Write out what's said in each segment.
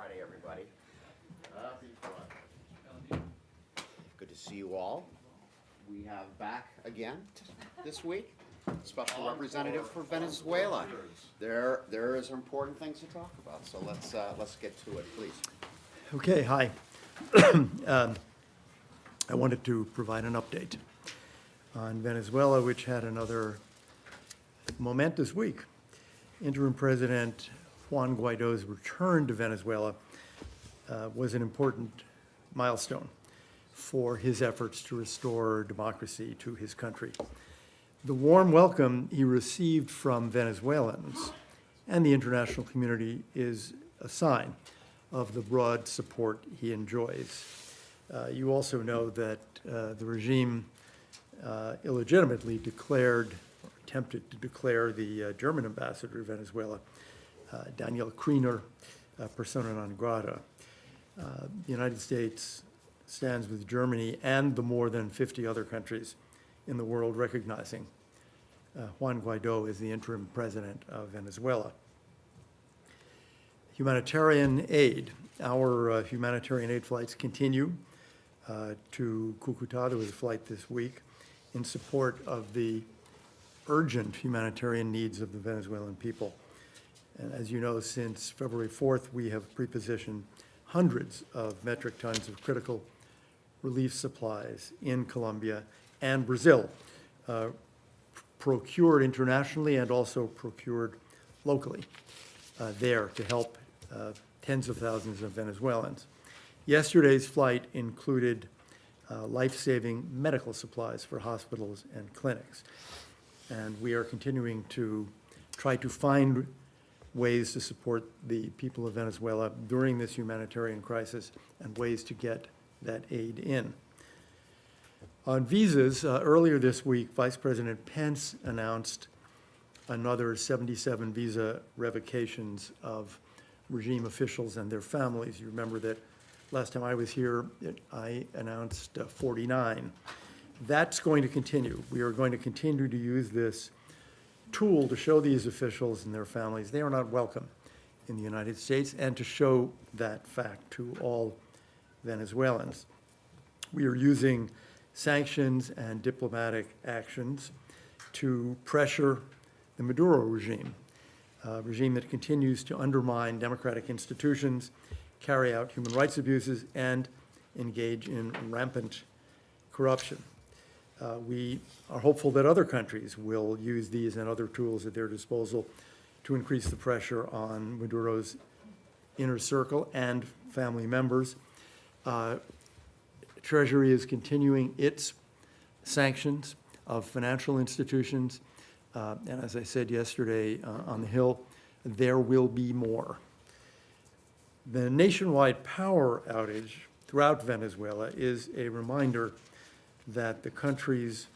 Friday, everybody. Happy Friday. Good to see you all. We have back again this week, special representative for Venezuela. There is important things to talk about, so let's get to it, please. Okay, hi. I wanted to provide an update on Venezuela, which had another momentous week. Interim President Juan Guaido's return to Venezuela was an important milestone for his efforts to restore democracy to his country. The warm welcome he received from Venezuelans and the international community is a sign of the broad support he enjoys. You also know that the regime illegitimately declared, or attempted to declare, the German ambassador to Venezuela, Daniel Kriener, persona non grata. The United States stands with Germany and the more than 50 other countries in the world recognizing Juan Guaido as the interim president of Venezuela. Humanitarian aid. Our humanitarian aid flights continue to Cucuta. There was a flight this week in support of the urgent humanitarian needs of the Venezuelan people. And as you know, since February 4th, we have prepositioned hundreds of metric tons of critical relief supplies in Colombia and Brazil, procured internationally and also procured locally there to help tens of thousands of Venezuelans. Yesterday's flight included life-saving medical supplies for hospitals and clinics. And we are continuing to try to find ways to support the people of Venezuela during this humanitarian crisis and ways to get that aid in. On visas, earlier this week, Vice President Pence announced another 77 visa revocations of regime officials and their families. You remember that last time I was here, I announced 49. That's going to continue. We are going to continue to use this tool to show these officials and their families they are not welcome in the United States and to show that fact to all Venezuelans. We are using sanctions and diplomatic actions to pressure the Maduro regime, a regime that continues to undermine democratic institutions, carry out human rights abuses, and engage in rampant corruption. We are hopeful that other countries will use these and other tools at their disposal to increase the pressure on Maduro's inner circle and family members. Treasury is continuing its sanctions of financial institutions. And as I said yesterday on the Hill, there will be more. The nationwide power outage throughout Venezuela is a reminder that the country's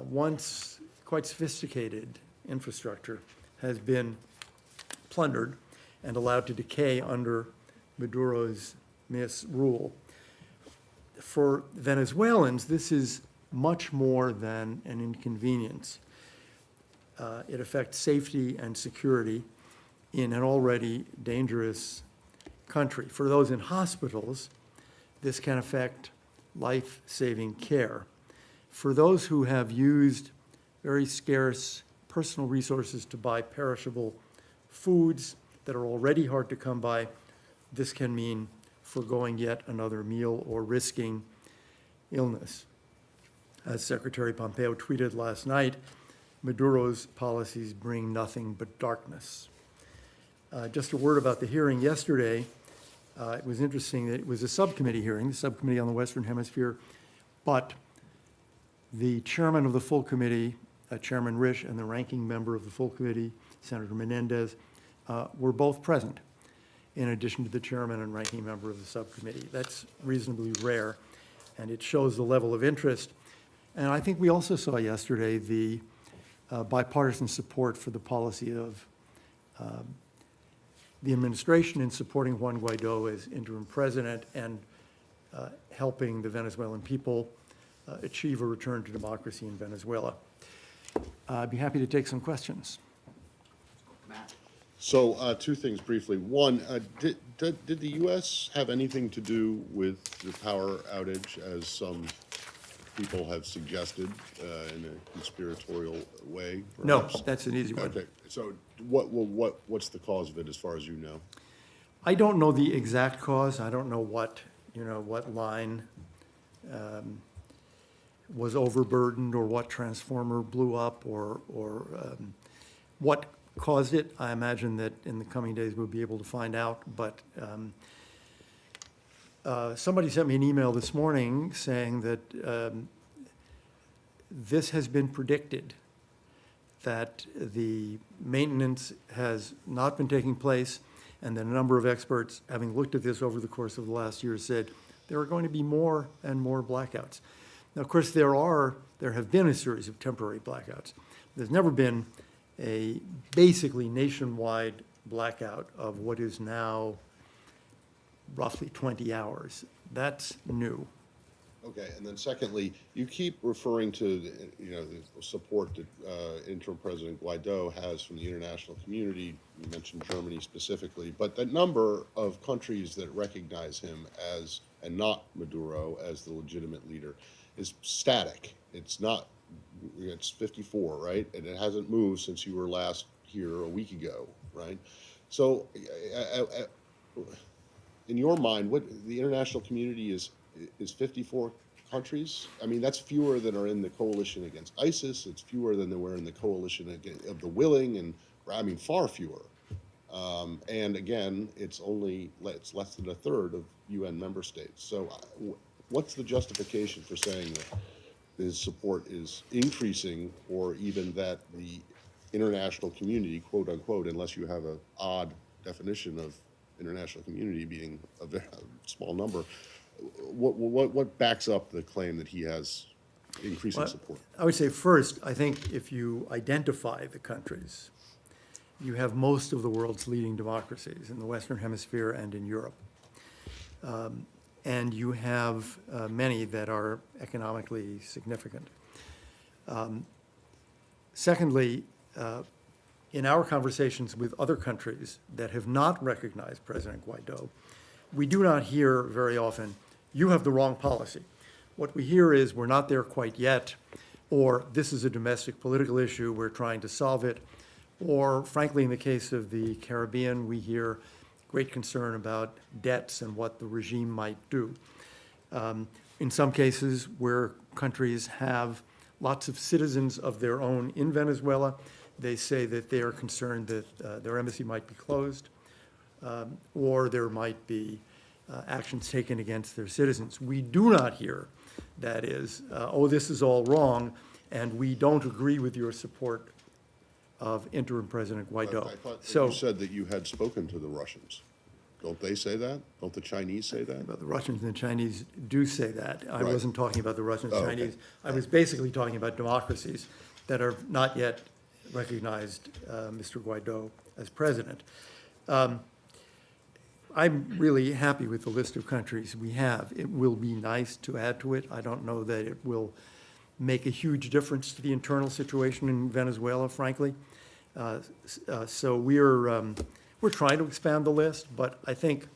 once quite sophisticated infrastructure has been plundered and allowed to decay under Maduro's misrule. For Venezuelans, this is much more than an inconvenience. It affects safety and security in an already dangerous country. For those in hospitals, this can affect life-saving care. For those who have used very scarce personal resources to buy perishable foods that are already hard to come by, this can mean foregoing yet another meal or risking illness. As Secretary Pompeo tweeted last night, Maduro's policies bring nothing but darkness. Just a word about the hearing yesterday. It was interesting that it was a subcommittee hearing, the subcommittee on the Western Hemisphere, but the chairman of the full committee, Chairman Risch, and the ranking member of the full committee, Senator Menendez, were both present, in addition to the chairman and ranking member of the subcommittee. That's reasonably rare, and it shows the level of interest. And I think we also saw yesterday the bipartisan support for the policy of the administration in supporting Juan Guaido as interim president and helping the Venezuelan people achieve a return to democracy in Venezuela. I'd be happy to take some questions. Matt. So, two things briefly. One, did the U.S. have anything to do with the power outage, as some people have suggested, in a conspiratorial way? No, perhaps? that's an easy one. Okay, so what's the cause of it, as far as you know? I don't know the exact cause. I don't know what line was overburdened or what transformer blew up or what caused it. I imagine that in the coming days we'll be able to find out. But somebody sent me an email this morning saying that this has been predicted, that the maintenance has not been taking place, and that a number of experts, having looked at this over the course of the last year, said there are going to be more and more blackouts. Now, of course, there have been a series of temporary blackouts. There's never been a basically nationwide blackout of what is now roughly 20 hours. That's new. Okay, and then secondly, you keep referring to, the support that interim President Guaido has from the international community. You mentioned Germany specifically, but the number of countries that recognize him as, and not Maduro, as the legitimate leader is static. It's 54, right? And it hasn't moved since you were last here a week ago, right? So, in your mind, what the international community is 54 countries? I mean, that's fewer than are in the coalition against ISIS. It's fewer than there were in the coalition of the willing, and I mean, far fewer. And again, it's less than a third of UN member states. So what's the justification for saying that his support is increasing, or even that the international community, quote unquote, unless you have an odd definition of international community being a very small number, what backs up the claim that he has increasing support? I would say first, I think if you identify the countries, you have most of the world's leading democracies in the Western Hemisphere and in Europe. And you have many that are economically significant. Secondly, in our conversations with other countries that have not recognized President Guaido, we do not hear very often, you have the wrong policy. What we hear is, we're not there quite yet, or this is a domestic political issue, we're trying to solve it, or frankly, in the case of the Caribbean, we hear great concern about debts and what the regime might do. In some cases where countries have lots of citizens of their own in Venezuela, they say that they are concerned that their embassy might be closed, or there might be actions taken against their citizens. We do not hear, that is, oh, this is all wrong, and we don't agree with your support of interim President Guaido. I thought that you said that you had spoken to the Russians. Don't they say that? Don't the Chinese say that? But the Russians and the Chinese do say that. I Right. wasn't talking about the Russians and Oh, okay. Chinese. I was basically talking about democracies that are not yet recognized Mr. Guaido as president. I'm really happy with the list of countries we have. It will be nice to add to it. I don't know that it will make a huge difference to the internal situation in Venezuela, frankly. So we're trying to expand the list, but I think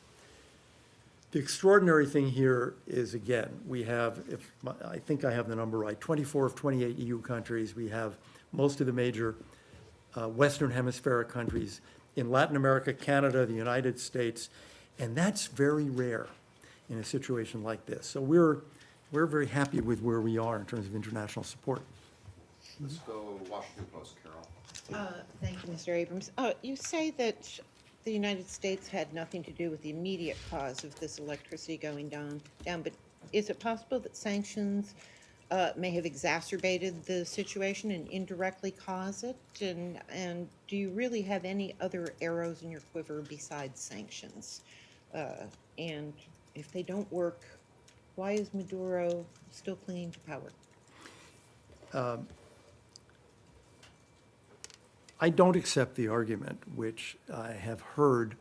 the extraordinary thing here is, again, we have, I think I have the number right, 24 of 28 EU countries. We have most of the major Western Hemispheric countries in Latin America, Canada, the United States, and that's very rare in a situation like this. So we're very happy with where we are in terms of international support. Let's go Washington Post, Carol. Thank you, Mr. Abrams. You say that the United States had nothing to do with the immediate cause of this electricity going down, but is it possible that sanctions may have exacerbated the situation and indirectly cause it? And do you really have any other arrows in your quiver besides sanctions? And if they don't work, why is Maduro still clinging to power? I don't accept the argument, which I have heard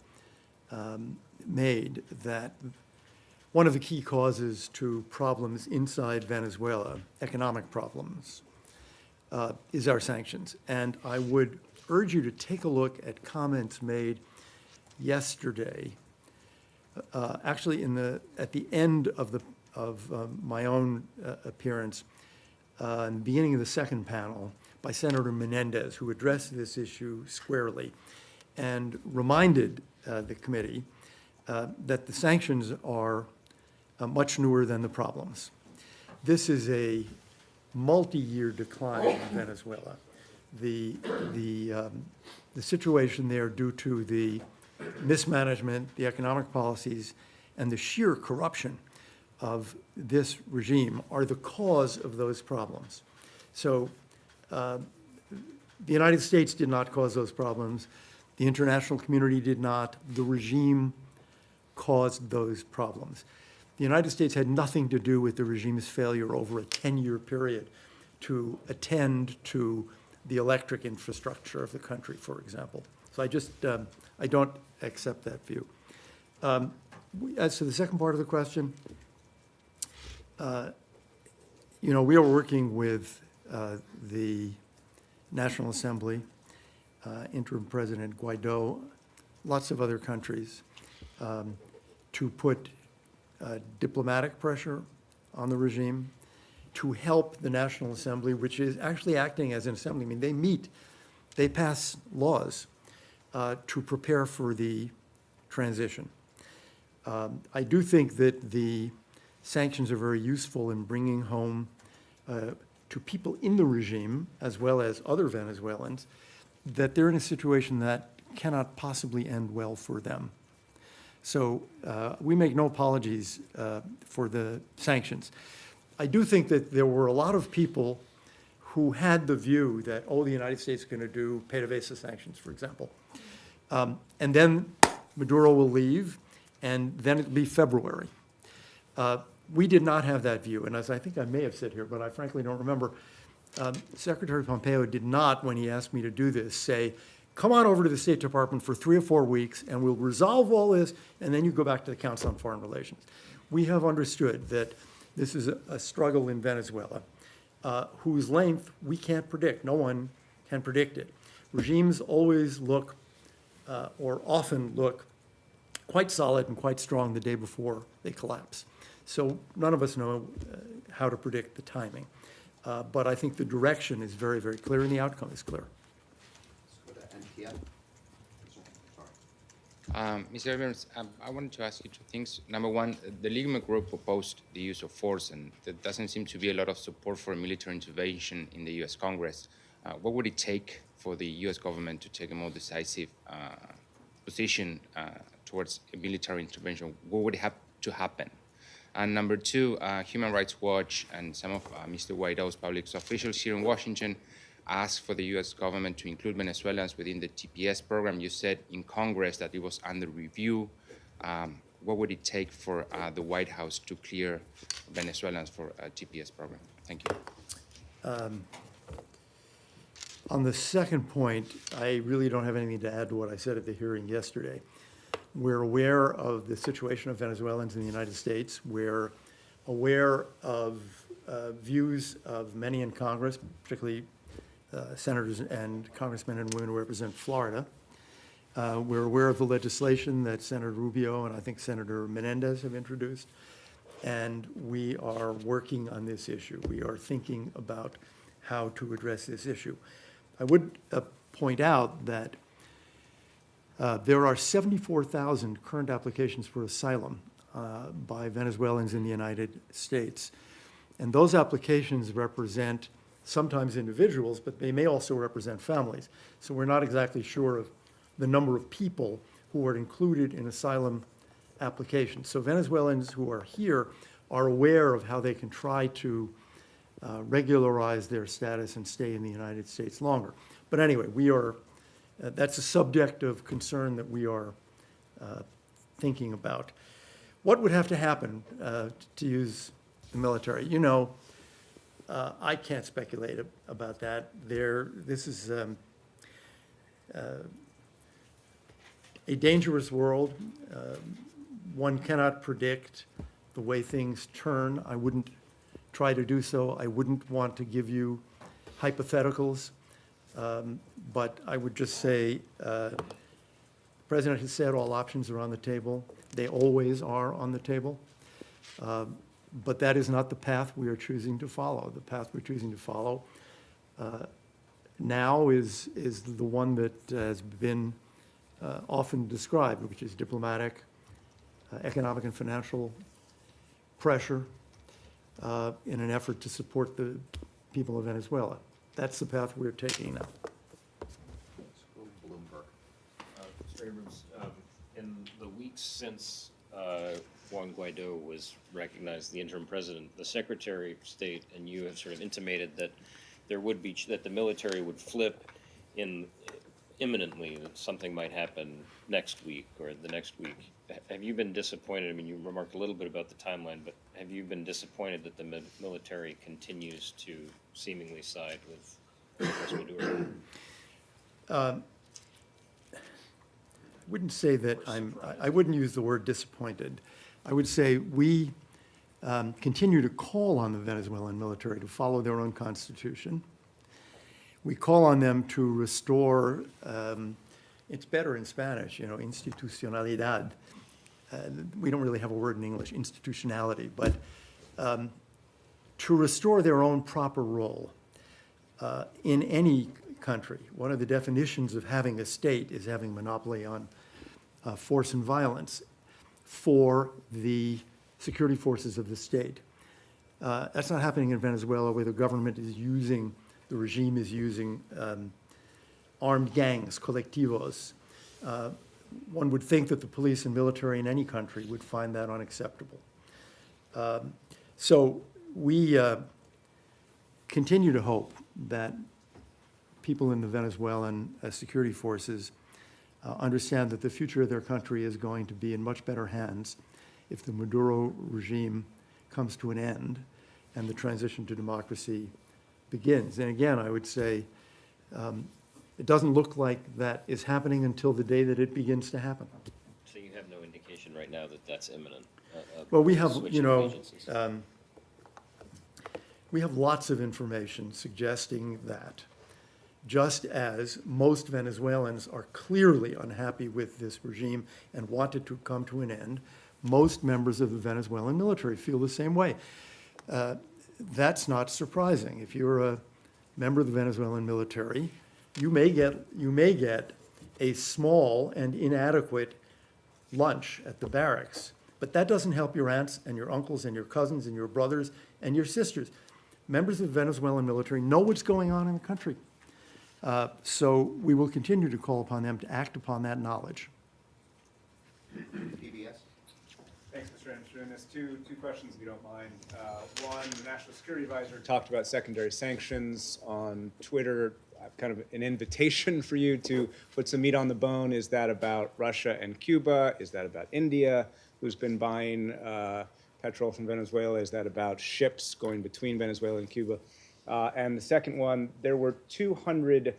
made, that one of the key causes to problems inside Venezuela, economic problems, is our sanctions. And I would urge you to take a look at comments made yesterday, actually at the end of my own appearance, in the beginning of the second panel, by Senator Menendez, who addressed this issue squarely and reminded the committee that the sanctions are much newer than the problems. This is a multi-year decline in Venezuela. The situation there, due to the mismanagement, the economic policies, and the sheer corruption of this regime, are the cause of those problems. So the United States did not cause those problems. The international community did not. The regime caused those problems. The United States had nothing to do with the regime's failure over a 10-year period to attend to the electric infrastructure of the country, for example. So I don't accept that view. As to the second part of the question, we are working with the National Assembly, interim President Guaido, lots of other countries, to put diplomatic pressure on the regime, to help the National Assembly, which is actually acting as an assembly. I mean, they meet, they pass laws to prepare for the transition. I do think that the sanctions are very useful in bringing home to people in the regime, as well as other Venezuelans, that they're in a situation that cannot possibly end well for them. So we make no apologies for the sanctions. I do think that there were a lot of people who had the view that, oh, the United States is going to do PDVSA sanctions, for example. And then Maduro will leave, and then it'll be February. We did not have that view, and as I think I may have said here, but I frankly don't remember, Secretary Pompeo did not, when he asked me to do this, say, come on over to the State Department for 3 or 4 weeks, and we'll resolve all this, and then you go back to the Council on Foreign Relations. We have understood that this is a struggle in Venezuela, whose length we can't predict. No one can predict it. Regimes always look, or often look, quite solid and quite strong the day before they collapse. So none of us know how to predict the timing. But I think the direction is very, very clear, and the outcome is clear. Let's go to NTN. Mr. Abrams, I wanted to ask you 2 things. Number one, the Ligma Group opposed the use of force, and there doesn't seem to be a lot of support for military intervention in the U.S. Congress. What would it take for the U.S. government to take a more decisive position towards a military intervention? What would have to happen? And number 2, Human Rights Watch and some of Mr. Guaido's public officials here in Washington asked for the U.S. government to include Venezuelans within the TPS program. You said in Congress that it was under review. What would it take for the White House to clear Venezuelans for a TPS program? Thank you. On the second point, I really don't have anything to add to what I said at the hearing yesterday. We're aware of the situation of Venezuelans in the United States. We're aware of views of many in Congress, particularly senators and congressmen and women who represent Florida. We're aware of the legislation that Senator Rubio and I think Senator Menendez have introduced, and we are working on this issue. We are thinking about how to address this issue. I would point out that there are 74,000 current applications for asylum by Venezuelans in the United States. And those applications represent sometimes individuals, but they may also represent families. So we're not exactly sure of the number of people who are included in asylum applications. So Venezuelans who are here are aware of how they can try to regularize their status and stay in the United States longer. But anyway, we are, that's a subject of concern that we are thinking about. What would have to happen to use the military? You know, I can't speculate about that. This is a dangerous world. One cannot predict the way things turn. I wouldn't try to do so. I wouldn't want to give you hypotheticals. But I would just say, the President has said all options are on the table. They always are on the table. But that is not the path we are choosing to follow. The path we're choosing to follow now is the one that has been often described, which is diplomatic, economic and financial pressure in an effort to support the people of Venezuela. That's the path we're taking now. Bloomberg. Mr. Abrams, in the weeks since Juan Guaido was recognized the interim president, the Secretary of State and you have sort of intimated that there would be, that the military would flip imminently, that something might happen next week or the next week. Have you been disappointed? I mean, you remarked a little bit about the timeline, but have you been disappointed that the military continues to seemingly side with Maduro? I wouldn't say that I wouldn't use the word disappointed. I would say we continue to call on the Venezuelan military to follow their own constitution. We call on them to restore, it's better in Spanish, institucionalidad. We don't really have a word in English, institutionality, but to restore their own proper role in any country. One of the definitions of having a state is having monopoly on force and violence for the security forces of the state. That's not happening in Venezuela, where the government is using, the regime is using armed gangs, colectivos. One would think that the police and military in any country would find that unacceptable. So we continue to hope that people in the Venezuelan security forces understand that the future of their country is going to be in much better hands if the Maduro regime comes to an end and the transition to democracy begins. And again, I would say it doesn't look like that is happening until the day that it begins to happen. So you have no indication right now that that's imminent? Well, we have, switching of agencies? we have lots of information suggesting that just as most Venezuelans are clearly unhappy with this regime and want it to come to an end, most members of the Venezuelan military feel the same way. That's not surprising. If you're a member of the Venezuelan military, you may get a small and inadequate lunch at the barracks, but that doesn't help your aunts and your uncles and your cousins and your brothers and your sisters. Members of the Venezuelan military know what's going on in the country. So we will continue to call upon them to act upon that knowledge. PBS? Thanks, Mr. Anderson. Two questions, if you don't mind. One, the National Security Advisor talked about secondary sanctions on Twitter. Kind of an invitation for you to put some meat on the bone. Is that about Russia and Cuba? Is that about India, who's been buying petrol from Venezuela? Is that about ships going between Venezuela and Cuba? And the second one, there were 200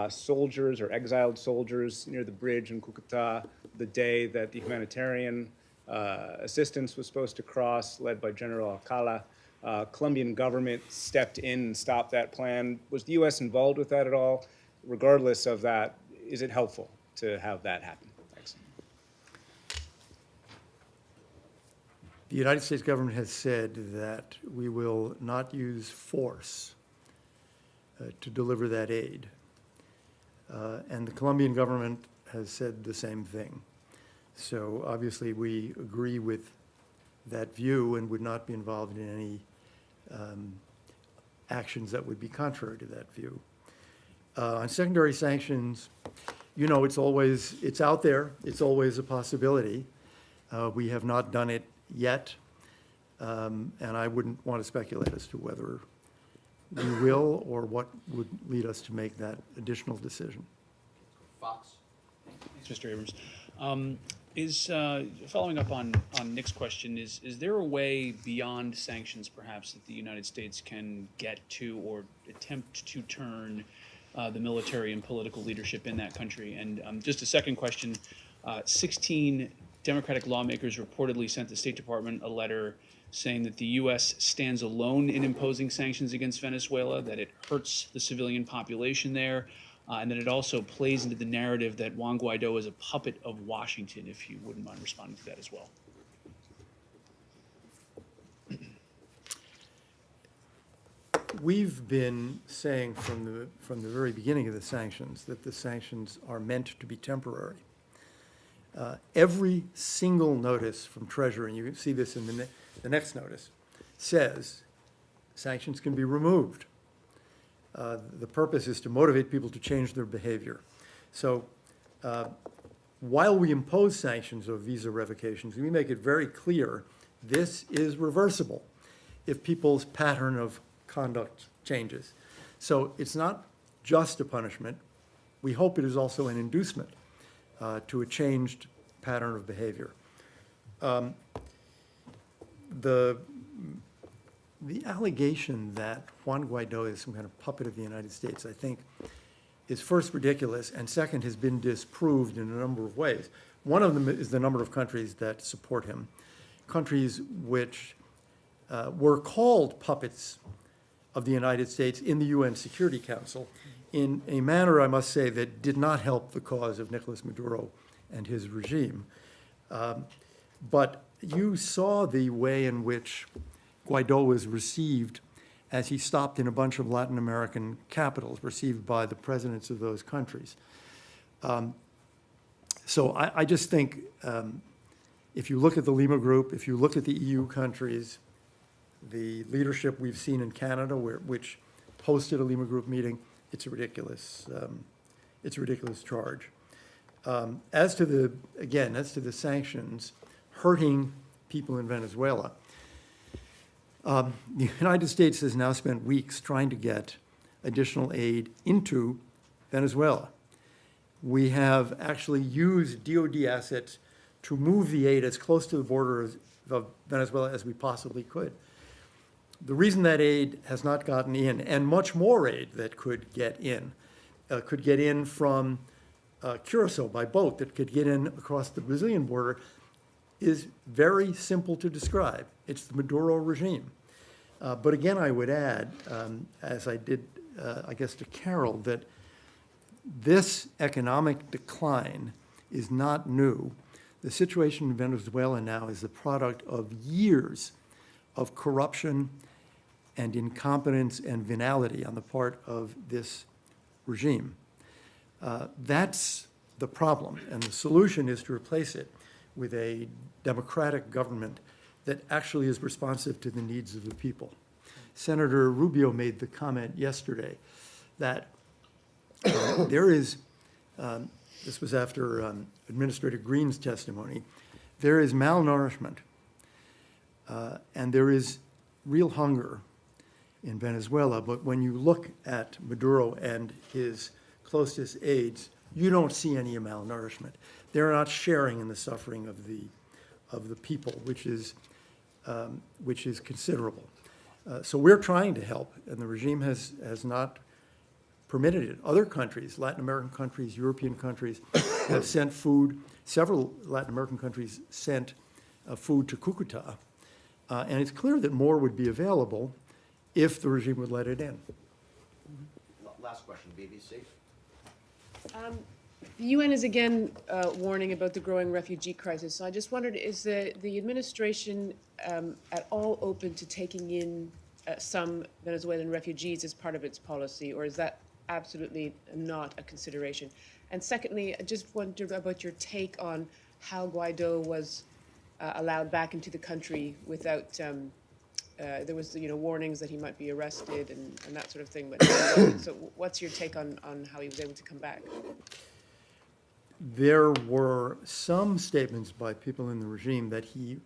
soldiers or exiled soldiers near the bridge in Cucuta the day that the humanitarian assistance was supposed to cross, led by General Alcala. Colombian government stepped in and stopped that plan. Was the U.S. involved with that at all? Regardless of that, is it helpful to have that happen? Thanks. The United States government has said that we will not use force to deliver that aid. And the Colombian government has said the same thing. So obviously we agree with that view and would not be involved in any actions that would be contrary to that view. On secondary sanctions, it's out there. It's always a possibility. We have not done it yet, and I wouldn't want to speculate as to whether we will or what would lead us to make that additional decision. Fox? Thanks, Mr. Abrams. Following up on Nick's question, is there a way beyond sanctions, perhaps, that the United States can get to or attempt to turn the military and political leadership in that country? And just a second question, 16 Democratic lawmakers reportedly sent the State Department a letter saying that the U.S. stands alone in imposing sanctions against Venezuela, that it hurts the civilian population there, and that it also plays into the narrative that Juan Guaido is a puppet of Washington, if you wouldn't mind responding to that as well. We've been saying from the very beginning of the sanctions that the sanctions are meant to be temporary. Every single notice from Treasury, and you can see this in the next notice, says sanctions can be removed. The purpose is to motivate people to change their behavior. So while we impose sanctions or visa revocations, we make it very clear this is reversible if people's pattern of conduct changes. So it's not just a punishment. We hope it is also an inducement to a changed pattern of behavior. The allegation that Juan Guaido is some kind of puppet of the United States, I think, is first ridiculous, and second has been disproved in a number of ways. One of them is the number of countries that support him, countries which were called puppets of the United States in the UN Security Council in a manner, I must say, that did not help the cause of Nicolas Maduro and his regime. But you saw the way in which Guaido was received as he stopped in a bunch of Latin American capitals, received by the presidents of those countries. So I just think if you look at the Lima Group, if you look at the EU countries, the leadership we've seen in Canada, which hosted a Lima Group meeting, it's a ridiculous charge. As to the sanctions hurting people in Venezuela, the United States has now spent weeks trying to get additional aid into Venezuela. We have actually used DoD assets to move the aid as close to the border of Venezuela as we possibly could. The reason that aid has not gotten in, and much more aid that could get in from Curacao by boat, that could get in across the Brazilian border, is very simple to describe. It's the Maduro regime. But again, I would add, as I did, I guess, to Carol, that this economic decline is not new. The situation in Venezuela now is the product of years of corruption and incompetence and venality on the part of this regime. That's the problem, and the solution is to replace it with a democratic government that actually is responsive to the needs of the people. Senator Rubio made the comment yesterday that there is, this was after Administrator Green's testimony, there is malnourishment and there is real hunger in Venezuela, but when you look at Maduro and his closest aides, you don't see any malnourishment. They're not sharing in the suffering of the people, which is considerable. So we're trying to help, and the regime has not permitted it. Other countries, Latin American countries, European countries, have sent food. Several Latin American countries sent food to Cucuta, and it's clear that more would be available if the regime would let it in. Last question, BBC. The UN is again warning about the growing refugee crisis. So I just wondered, is the administration at all open to taking in some Venezuelan refugees as part of its policy, or is that absolutely not a consideration? And secondly, I just wondered about your take on how Guaido was allowed back into the country without, there was warnings that he might be arrested and that sort of thing. But so what's your take on how he was able to come back? There were some statements by people in the regime that he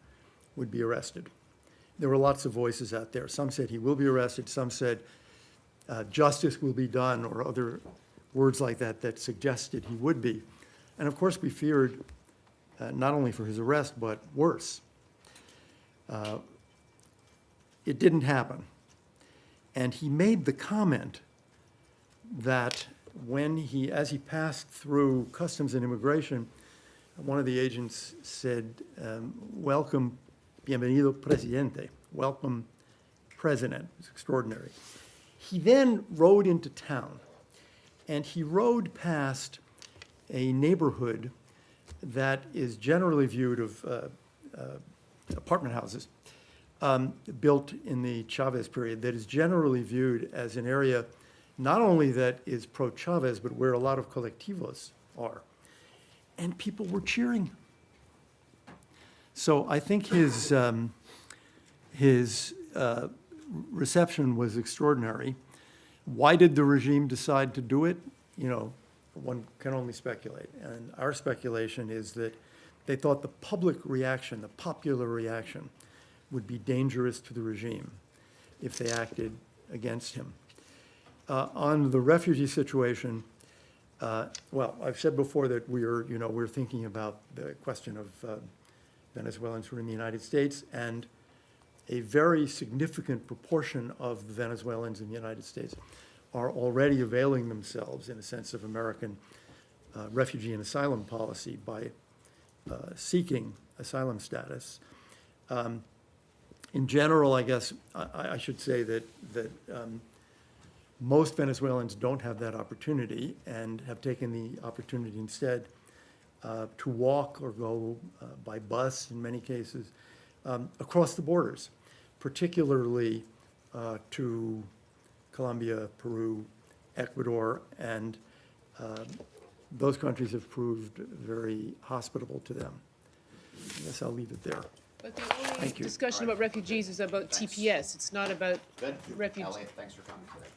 would be arrested. There were lots of voices out there. Some said he will be arrested. Some said justice will be done, or other words like that that suggested he would be. And of course, we feared not only for his arrest, but worse. It didn't happen. And he made the comment that as he passed through customs and immigration, one of the agents said, welcome Bienvenido, Presidente. Welcome, President. It's extraordinary. He then rode into town, and he rode past a neighborhood that is generally viewed of apartment houses built in the Chavez period, that is generally viewed as an area not only that is pro-Chavez, but where a lot of colectivos are. And people were cheering. So I think his reception was extraordinary. Why did the regime decide to do it? You know, one can only speculate. And our speculation is that they thought the public reaction, the popular reaction, would be dangerous to the regime if they acted against him. On the refugee situation, well, I've said before that we're thinking about the question of Venezuelans who are in the United States, and a very significant proportion of the Venezuelans in the United States are already availing themselves, in a sense, of American refugee and asylum policy by seeking asylum status. In general, I guess I should say that most Venezuelans don't have that opportunity and have taken the opportunity instead to walk or go by bus, in many cases, across the borders, particularly to Colombia, Peru, Ecuador, and those countries have proved very hospitable to them. I guess I'll leave it there. But the only Thank you. discussion about refugees is about TPS. It's not about Good. refugees. Elliot, thanks for coming today.